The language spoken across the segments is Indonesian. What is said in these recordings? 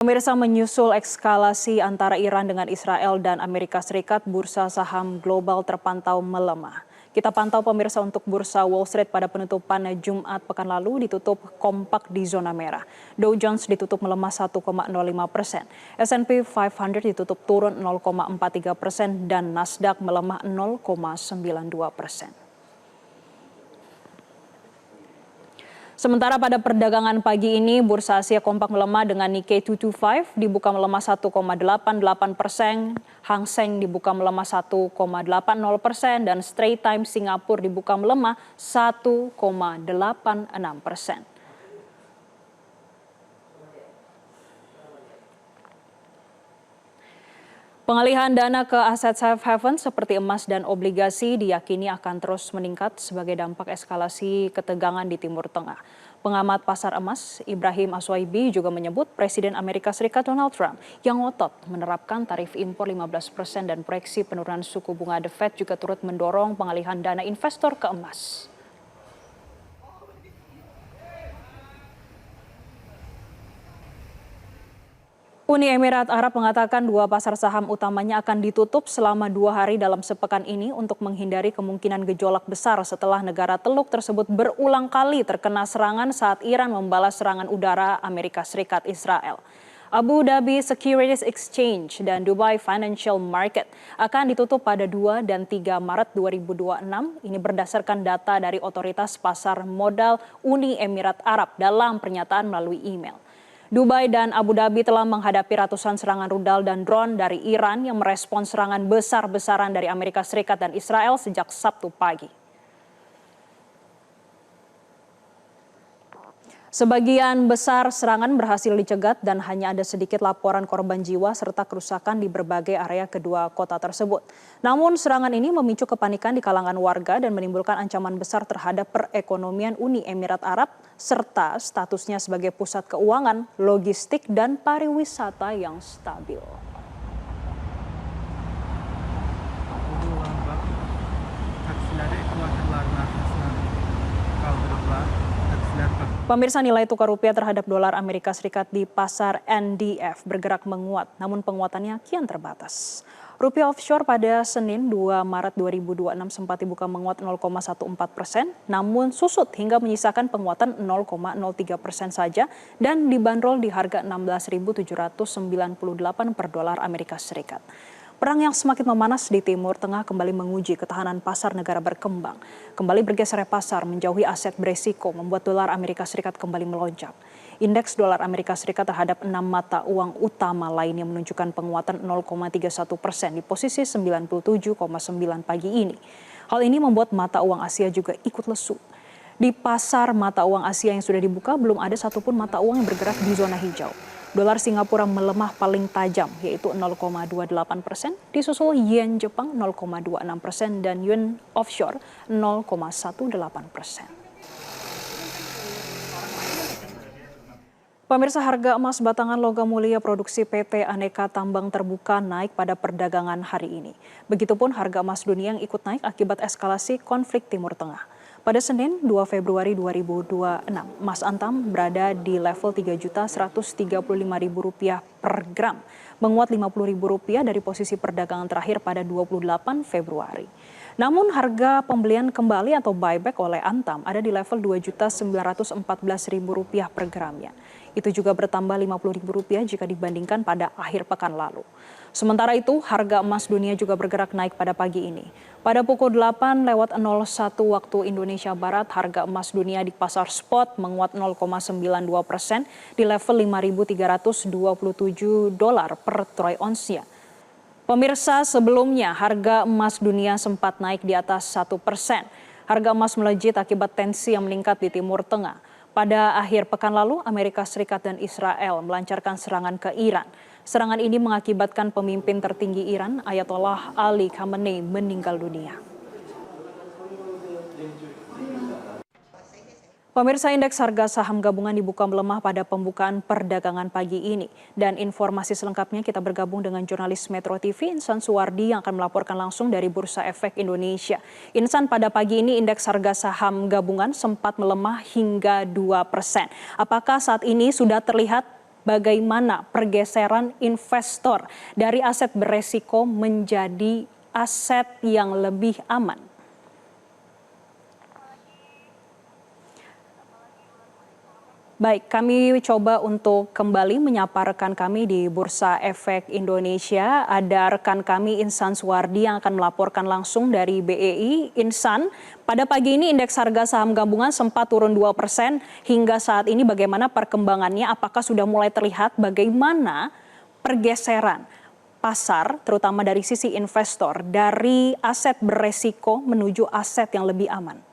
Pemirsa, menyusul eskalasi antara Iran dengan Israel dan Amerika Serikat, bursa saham global terpantau melemah. Kita pantau pemirsa untuk bursa Wall Street pada penutupan Jumat pekan lalu ditutup kompak di zona merah. Dow Jones ditutup melemah 1,05%, S&P 500 ditutup turun 0,43% dan Nasdaq melemah 0,92%. Sementara pada perdagangan pagi ini, bursa Asia kompak melemah dengan Nikkei 225 dibuka melemah 1,88%, Hang Seng dibuka melemah 1,80% dan Straits Times Singapura dibuka melemah 1,86%. Pengalihan dana ke aset safe haven seperti emas dan obligasi diyakini akan terus meningkat sebagai dampak eskalasi ketegangan di Timur Tengah. Pengamat pasar emas Ibrahim Aswaibi juga menyebut Presiden Amerika Serikat Donald Trump yang ngotot menerapkan tarif impor 15% dan proyeksi penurunan suku bunga The Fed juga turut mendorong pengalihan dana investor ke emas. Uni Emirat Arab mengatakan dua pasar saham utamanya akan ditutup selama 2 hari dalam sepekan ini untuk menghindari kemungkinan gejolak besar setelah negara Teluk tersebut berulang kali terkena serangan saat Iran membalas serangan udara Amerika Serikat Israel. Abu Dhabi Securities Exchange dan Dubai Financial Market akan ditutup pada 2 dan 3 Maret 2026. Ini berdasarkan data dari Otoritas Pasar Modal Uni Emirat Arab dalam pernyataan melalui email. Dubai dan Abu Dhabi telah menghadapi ratusan serangan rudal dan drone dari Iran yang merespons serangan besar-besaran dari Amerika Serikat dan Israel sejak Sabtu pagi. Sebagian besar serangan berhasil dicegat dan hanya ada sedikit laporan korban jiwa serta kerusakan di berbagai area kedua kota tersebut. Namun serangan ini memicu kepanikan di kalangan warga dan menimbulkan ancaman besar terhadap perekonomian Uni Emirat Arab serta statusnya sebagai pusat keuangan, logistik, dan pariwisata yang stabil. Pemirsa, nilai tukar rupiah terhadap dolar Amerika Serikat di pasar NDF bergerak menguat, namun penguatannya kian terbatas. Rupiah offshore pada Senin 2 Maret 2026 sempat dibuka menguat 0,14%, namun susut hingga menyisakan penguatan 0,03% saja dan dibanderol di harga 16.798 per dolar Amerika Serikat. Perang yang semakin memanas di Timur Tengah kembali menguji ketahanan pasar negara berkembang. Kembali bergeser pasar menjauhi aset beresiko membuat dolar Amerika Serikat kembali melonjak. Indeks dolar Amerika Serikat terhadap 6 mata uang utama lainnya menunjukkan penguatan 0,31% di posisi 97,9 pagi ini. Hal ini membuat mata uang Asia juga ikut lesu. Di pasar mata uang Asia yang sudah dibuka belum ada satupun mata uang yang bergerak di zona hijau. Dolar Singapura melemah paling tajam yaitu 0,28%, disusul yen Jepang 0,26% dan yuan offshore 0,18%. Pemirsa, harga emas batangan logam mulia produksi PT Aneka Tambang Terbuka naik pada perdagangan hari ini. Begitupun harga emas dunia yang ikut naik akibat eskalasi konflik Timur Tengah. Pada Senin 2 Februari 2026, emas antam berada di level Rp3.135.000 per gram, menguat Rp50.000 dari posisi perdagangan terakhir pada 28 Februari. Namun harga pembelian kembali atau buyback oleh antam ada di level Rp2.914.000 per gramnya. Itu juga bertambah Rp50.000 jika dibandingkan pada akhir pekan lalu. Sementara itu, harga emas dunia juga bergerak naik pada pagi ini. Pada pukul 8:01 waktu Indonesia Barat, harga emas dunia di pasar spot menguat 0,92% di level $5.327 per troy onsnya. Pemirsa, sebelumnya harga emas dunia sempat naik di atas 1%. Harga emas melejit akibat tensi yang meningkat di Timur Tengah. Pada akhir pekan lalu, Amerika Serikat dan Israel melancarkan serangan ke Iran. Serangan ini mengakibatkan pemimpin tertinggi Iran, Ayatollah Ali Khamenei, meninggal dunia. Pemirsa, indeks harga saham gabungan dibuka melemah pada pembukaan perdagangan pagi ini. Dan informasi selengkapnya kita bergabung dengan jurnalis Metro TV, Insan Suwardi, yang akan melaporkan langsung dari Bursa Efek Indonesia. Insan, pada pagi ini indeks harga saham gabungan sempat melemah hingga 2%. Apakah saat ini sudah terlihat bagaimana pergeseran investor dari aset beresiko menjadi aset yang lebih aman. Baik, kami coba untuk kembali menyapa rekan kami di Bursa Efek Indonesia. Ada rekan kami Insan Suwardi yang akan melaporkan langsung dari BEI. Insan, pada pagi ini indeks harga saham gabungan sempat turun 2%. Hingga saat ini bagaimana perkembangannya? Apakah sudah mulai terlihat bagaimana pergeseran pasar, terutama dari sisi investor, dari aset beresiko menuju aset yang lebih aman?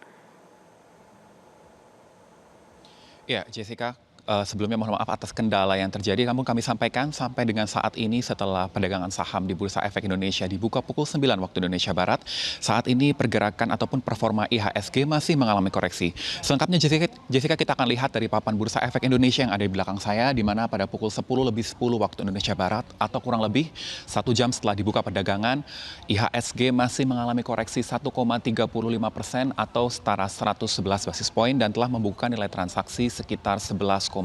Ya, Jessica, sebelumnya mohon maaf atas kendala yang terjadi. Namun kami sampaikan sampai dengan saat ini setelah perdagangan saham di Bursa Efek Indonesia dibuka pukul 9 waktu Indonesia Barat, saat ini pergerakan ataupun performa IHSG masih mengalami koreksi. Selengkapnya Jessica kita akan lihat dari papan Bursa Efek Indonesia yang ada di belakang saya, di mana pada pukul 10:10 waktu Indonesia Barat atau kurang lebih 1 jam setelah dibuka perdagangan, IHSG masih mengalami koreksi 1,35% atau setara 111 basis poin dan telah membuka nilai transaksi sekitar 11,1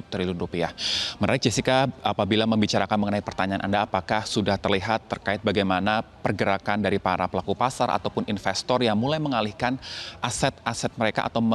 triliun rupiah. Menarik Jessica, apabila membicarakan mengenai pertanyaan Anda apakah sudah terlihat terkait bagaimana pergerakan dari para pelaku pasar ataupun investor yang mulai mengalihkan aset-aset mereka atau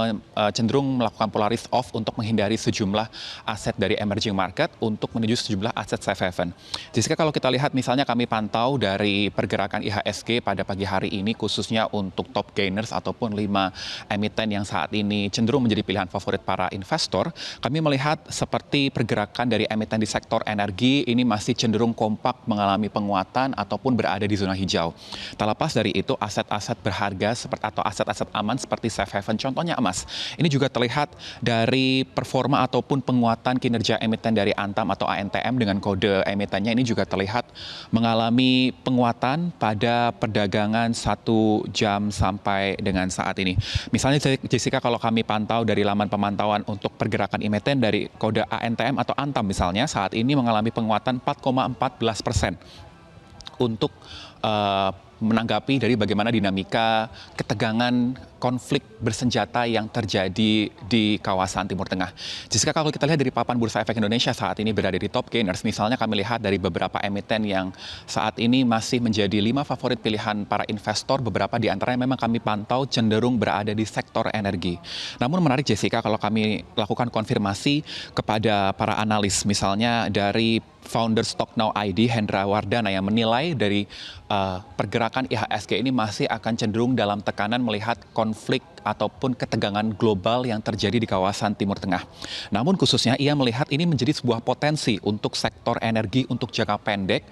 cenderung melakukan polaris off untuk menghindari sejumlah aset dari emerging market untuk menuju sejumlah aset safe haven. Jessica, kalau kita lihat misalnya kami pantau dari pergerakan IHSG pada pagi hari ini khususnya untuk top gainers ataupun 5 emiten yang saat ini cenderung menjadi pilihan favorit para investor, kami melihat seperti pergerakan dari emiten di sektor energi ini masih cenderung kompak mengalami penguatan ataupun berada di zona hijau. Tak lepas dari itu, aset-aset berharga seperti atau aset-aset aman seperti safe haven, contohnya emas, ini juga terlihat dari performa ataupun penguatan kinerja emiten dari Antam atau ANTM dengan kode emitennya ini juga terlihat mengalami penguatan pada perdagangan 1 jam sampai dengan saat ini. Misalnya Jessica, kalau kami pantau dari laman pemantauan untuk pergerakan emiten dari kode ANTM atau Antam misalnya saat ini mengalami penguatan 4,14% untuk menanggapi dari bagaimana dinamika ketegangan konflik bersenjata yang terjadi di kawasan Timur Tengah. Jessica, kalau kita lihat dari papan Bursa Efek Indonesia saat ini berada di top gainers, misalnya kami lihat dari beberapa emiten yang saat ini masih menjadi 5 favorit pilihan para investor, beberapa di antaranya memang kami pantau cenderung berada di sektor energi. Namun menarik Jessica, kalau kami lakukan konfirmasi kepada para analis, misalnya dari founder Stock Now ID, Hendra Wardana, yang menilai dari pergerakan IHSG ini masih akan cenderung dalam tekanan melihat konflik ataupun ketegangan global yang terjadi di kawasan Timur Tengah. Namun khususnya ia melihat ini menjadi sebuah potensi untuk sektor energi untuk jangka pendek,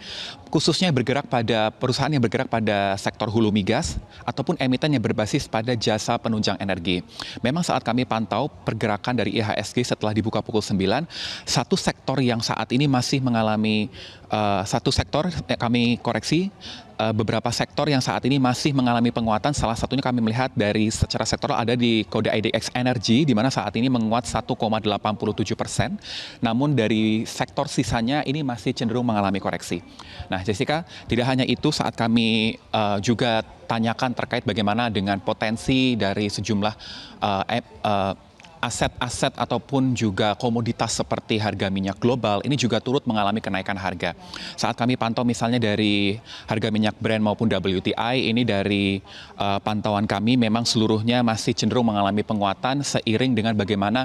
khususnya bergerak pada perusahaan yang bergerak pada sektor hulu migas ataupun emiten yang berbasis pada jasa penunjang energi. Memang saat kami pantau pergerakan dari IHSG setelah dibuka pukul 9, satu sektor yang saat ini masih mengalami beberapa sektor yang saat ini masih mengalami penguatan. Salah satunya kami melihat dari secara sektoral ada di kode IDX Energy, di mana saat ini menguat 1,87%. Namun dari sektor sisanya ini masih cenderung mengalami koreksi. Nah Jessica, tidak hanya itu, saat kami juga tanyakan terkait bagaimana dengan potensi dari sejumlah aset-aset ataupun juga komoditas seperti harga minyak global ini juga turut mengalami kenaikan harga. Saat kami pantau misalnya dari harga minyak Brent maupun WTI, ini dari pantauan kami memang seluruhnya masih cenderung mengalami penguatan seiring dengan bagaimana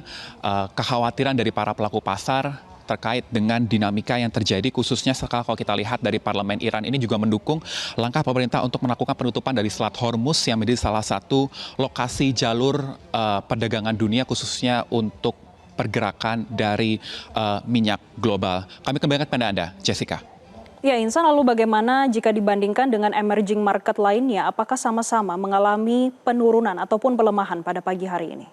kekhawatiran dari para pelaku pasar terkait dengan dinamika yang terjadi, khususnya kalau kita lihat dari parlemen Iran ini juga mendukung langkah pemerintah untuk melakukan penutupan dari Selat Hormuz yang menjadi salah satu lokasi jalur perdagangan dunia khususnya untuk pergerakan dari minyak global. Kami kembalikan pada Anda, Jessica. Ya Insan, lalu bagaimana jika dibandingkan dengan emerging market lainnya, apakah sama-sama mengalami penurunan ataupun pelemahan pada pagi hari ini?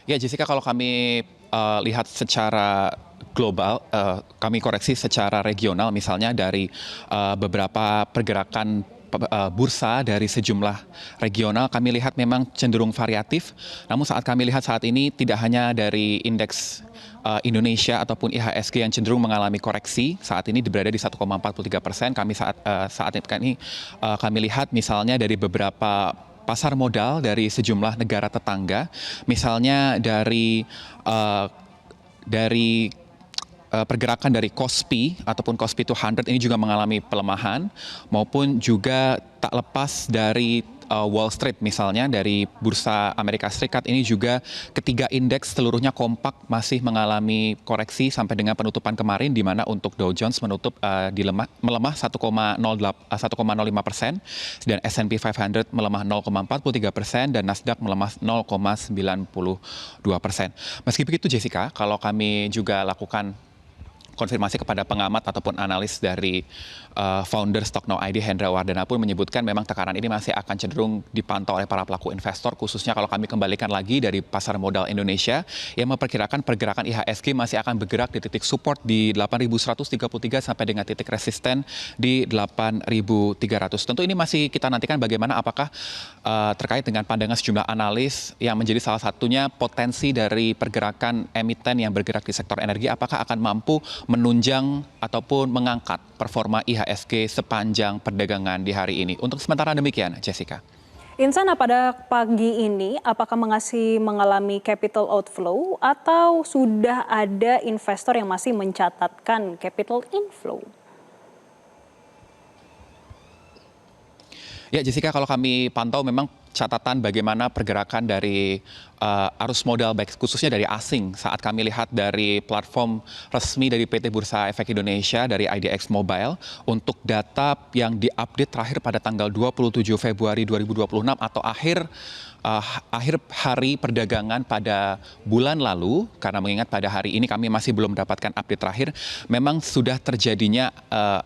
Ya Jessica, kalau kami lihat secara global, kami koreksi secara regional misalnya dari beberapa pergerakan bursa dari sejumlah regional, kami lihat memang cenderung variatif. Namun saat kami lihat saat ini tidak hanya dari indeks Indonesia ataupun IHSG yang cenderung mengalami koreksi, saat ini berada di 1,43%. Kami saat ini kami lihat misalnya dari beberapa pasar modal dari sejumlah negara tetangga, misalnya dari pergerakan dari KOSPI ataupun KOSPI 200 ini juga mengalami pelemahan, maupun juga tak lepas dari Wall Street misalnya dari Bursa Amerika Serikat ini juga ketiga indeks seluruhnya kompak masih mengalami koreksi sampai dengan penutupan kemarin, di mana untuk Dow Jones menutup melemah 1,05%, dan S&P 500 melemah 0,43% dan Nasdaq melemah 0,92%. Meski begitu Jessica, kalau kami juga lakukan konfirmasi kepada pengamat ataupun analis dari founder Stocknow ID, Hendra Wardana, pun menyebutkan memang tekanan ini masih akan cenderung dipantau oleh para pelaku investor, khususnya kalau kami kembalikan lagi dari pasar modal Indonesia yang memperkirakan pergerakan IHSG masih akan bergerak di titik support di 8.133 sampai dengan titik resisten di 8.300. Tentu ini masih kita nantikan bagaimana apakah terkait dengan pandangan sejumlah analis yang menjadi salah satunya potensi dari pergerakan emiten yang bergerak di sektor energi, apakah akan mampu menunjang ataupun mengangkat performa IHSG sepanjang perdagangan di hari ini. Untuk sementara demikian, Jessica. Insana, pada pagi ini apakah masih mengalami capital outflow atau sudah ada investor yang masih mencatatkan capital inflow? Ya Jessica, kalau kami pantau memang catatan bagaimana pergerakan dari arus modal baik khususnya dari asing saat kami lihat dari platform resmi dari PT Bursa Efek Indonesia dari IDX Mobile untuk data yang diupdate terakhir pada tanggal 27 Februari 2026 atau akhir hari perdagangan pada bulan lalu, karena mengingat pada hari ini kami masih belum mendapatkan update terakhir, memang sudah terjadinya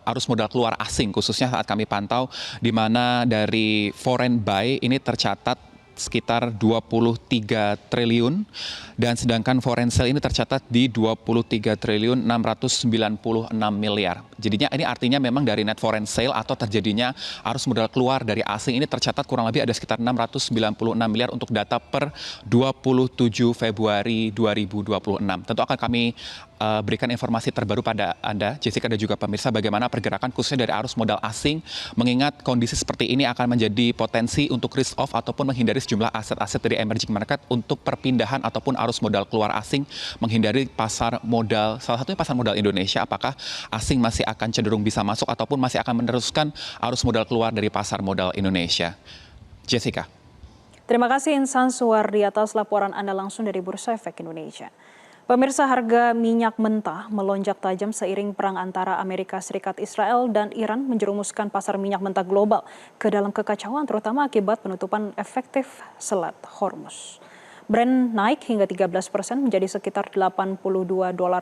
arus modal keluar asing khususnya saat kami pantau, di mana dari foreign buy ini tercatat sekitar 23 triliun, dan sedangkan foreign sale ini tercatat di 23 triliun 696 miliar. Jadinya ini artinya memang dari net foreign sale atau terjadinya arus modal keluar dari asing ini tercatat kurang lebih ada sekitar 696 miliar untuk data per 27 Februari 2026. Tentu akan kami berikan informasi terbaru pada Anda, Jessica, dan juga pemirsa, bagaimana pergerakan khususnya dari arus modal asing, mengingat kondisi seperti ini akan menjadi potensi untuk risk off ataupun menghindari sejumlah aset-aset dari emerging market untuk perpindahan ataupun arus modal keluar asing, menghindari pasar modal, salah satunya pasar modal Indonesia, apakah asing masih akan cenderung bisa masuk ataupun masih akan meneruskan arus modal keluar dari pasar modal Indonesia. Jessica. Terima kasih Insan Suwardi atas laporan Anda langsung dari Bursa Efek Indonesia. Pemirsa, harga minyak mentah melonjak tajam seiring perang antara Amerika Serikat, Israel, dan Iran menjerumuskan pasar minyak mentah global ke dalam kekacauan, terutama akibat penutupan efektif Selat Hormuz. Brent naik hingga 13% menjadi sekitar $82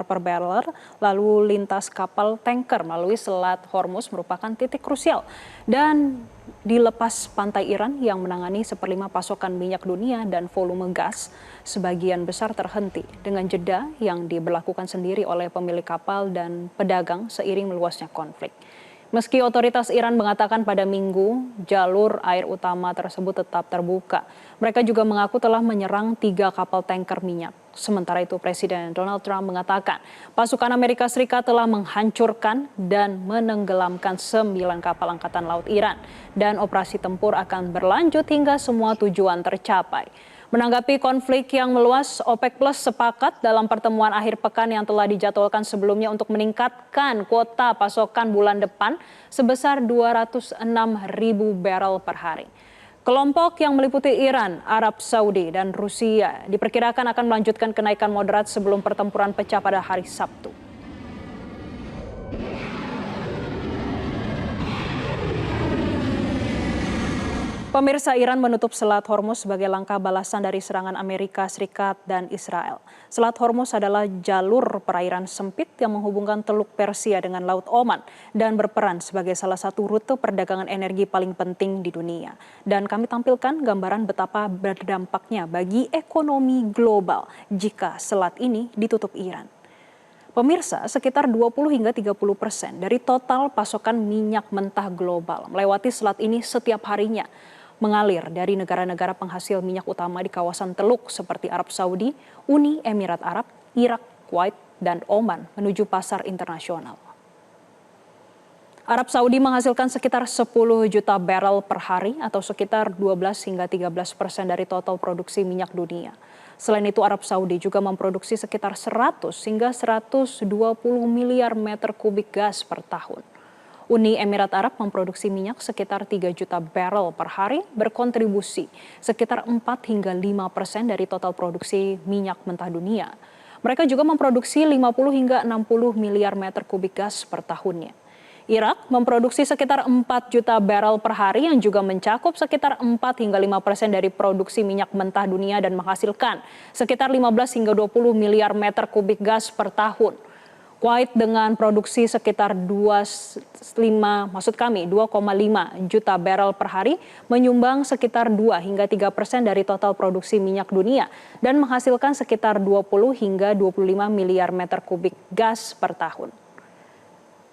per barrel, lalu lintas kapal tanker melalui Selat Hormuz merupakan titik krusial. Dan di lepas pantai Iran yang menangani 1/5 pasokan minyak dunia dan volume gas, sebagian besar terhenti dengan jeda yang diberlakukan sendiri oleh pemilik kapal dan pedagang seiring meluasnya konflik. Meski otoritas Iran mengatakan pada Minggu jalur air utama tersebut tetap terbuka, mereka juga mengaku telah menyerang 3 kapal tanker minyak. Sementara itu Presiden Donald Trump mengatakan pasukan Amerika Serikat telah menghancurkan dan menenggelamkan 9 kapal angkatan laut Iran dan operasi tempur akan berlanjut hingga semua tujuan tercapai. Menanggapi konflik yang meluas, OPEC Plus sepakat dalam pertemuan akhir pekan yang telah dijadwalkan sebelumnya untuk meningkatkan kuota pasokan bulan depan sebesar 206.000 barel per hari. Kelompok yang meliputi Iran, Arab Saudi, dan Rusia diperkirakan akan melanjutkan kenaikan moderat sebelum pertempuran pecah pada hari Sabtu. Pemirsa, Iran menutup Selat Hormuz sebagai langkah balasan dari serangan Amerika Serikat dan Israel. Selat Hormuz adalah jalur perairan sempit yang menghubungkan Teluk Persia dengan Laut Oman dan berperan sebagai salah satu rute perdagangan energi paling penting di dunia. Dan kami tampilkan gambaran betapa berdampaknya bagi ekonomi global jika selat ini ditutup Iran. Pemirsa, sekitar 20 hingga 30% dari total pasokan minyak mentah global melewati selat ini setiap harinya, mengalir dari negara-negara penghasil minyak utama di kawasan Teluk seperti Arab Saudi, Uni Emirat Arab, Irak, Kuwait, dan Oman menuju pasar internasional. Arab Saudi menghasilkan sekitar 10 juta barel per hari atau sekitar 12 hingga 13% dari total produksi minyak dunia. Selain itu Arab Saudi juga memproduksi sekitar 100 hingga 120 miliar meter kubik gas per tahun. Uni Emirat Arab memproduksi minyak sekitar 3 juta barel per hari, berkontribusi sekitar 4 hingga 5% dari total produksi minyak mentah dunia. Mereka juga memproduksi 50 hingga 60 miliar meter kubik gas per tahunnya. Irak memproduksi sekitar 4 juta barel per hari yang juga mencakup sekitar 4 hingga 5% dari produksi minyak mentah dunia dan menghasilkan sekitar 15 hingga 20 miliar meter kubik gas per tahun. Kuwait dengan produksi sekitar 2,5 juta barel per hari menyumbang sekitar 2 hingga 3% dari total produksi minyak dunia dan menghasilkan sekitar 20 hingga 25 miliar meter kubik gas per tahun.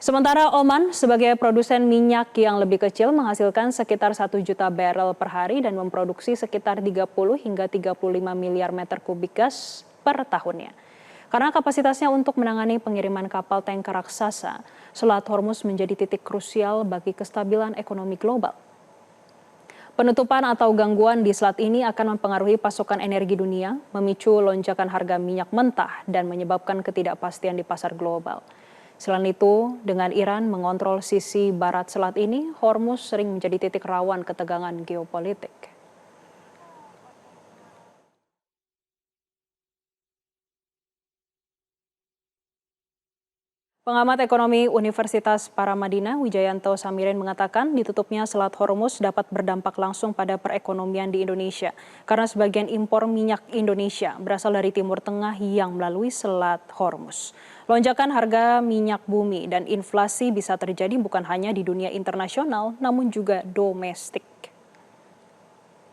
Sementara Oman sebagai produsen minyak yang lebih kecil menghasilkan sekitar 1 juta barel per hari dan memproduksi sekitar 30 hingga 35 miliar meter kubik gas per tahunnya. Karena kapasitasnya untuk menangani pengiriman kapal tanker raksasa, Selat Hormuz menjadi titik krusial bagi kestabilan ekonomi global. Penutupan atau gangguan di selat ini akan mempengaruhi pasokan energi dunia, memicu lonjakan harga minyak mentah dan menyebabkan ketidakpastian di pasar global. Selain itu, dengan Iran mengontrol sisi barat selat ini, Hormuz sering menjadi titik rawan ketegangan geopolitik. Pengamat ekonomi Universitas Paramadina, Wijayanto Samirin mengatakan ditutupnya Selat Hormuz dapat berdampak langsung pada perekonomian di Indonesia karena sebagian impor minyak Indonesia berasal dari Timur Tengah yang melalui Selat Hormuz. Lonjakan harga minyak bumi dan inflasi bisa terjadi bukan hanya di dunia internasional namun juga domestik.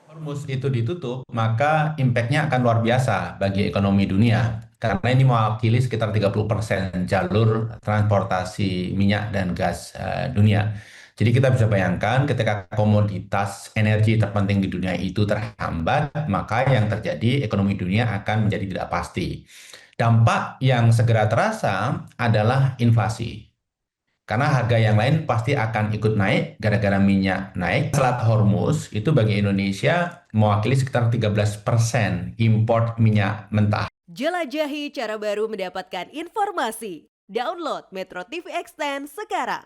Hormuz itu ditutup, maka impact-nya akan luar biasa bagi ekonomi dunia. Karena ini mewakili sekitar 30% jalur transportasi minyak dan gas dunia. Jadi kita bisa bayangkan ketika komoditas energi terpenting di dunia itu terhambat, maka yang terjadi ekonomi dunia akan menjadi tidak pasti. Dampak yang segera terasa adalah inflasi. Karena harga yang lain pasti akan ikut naik gara-gara minyak naik. Selat Hormuz itu bagi Indonesia mewakili sekitar 13% import minyak mentah. Jelajahi cara baru mendapatkan informasi. Download Metro TV Extend sekarang.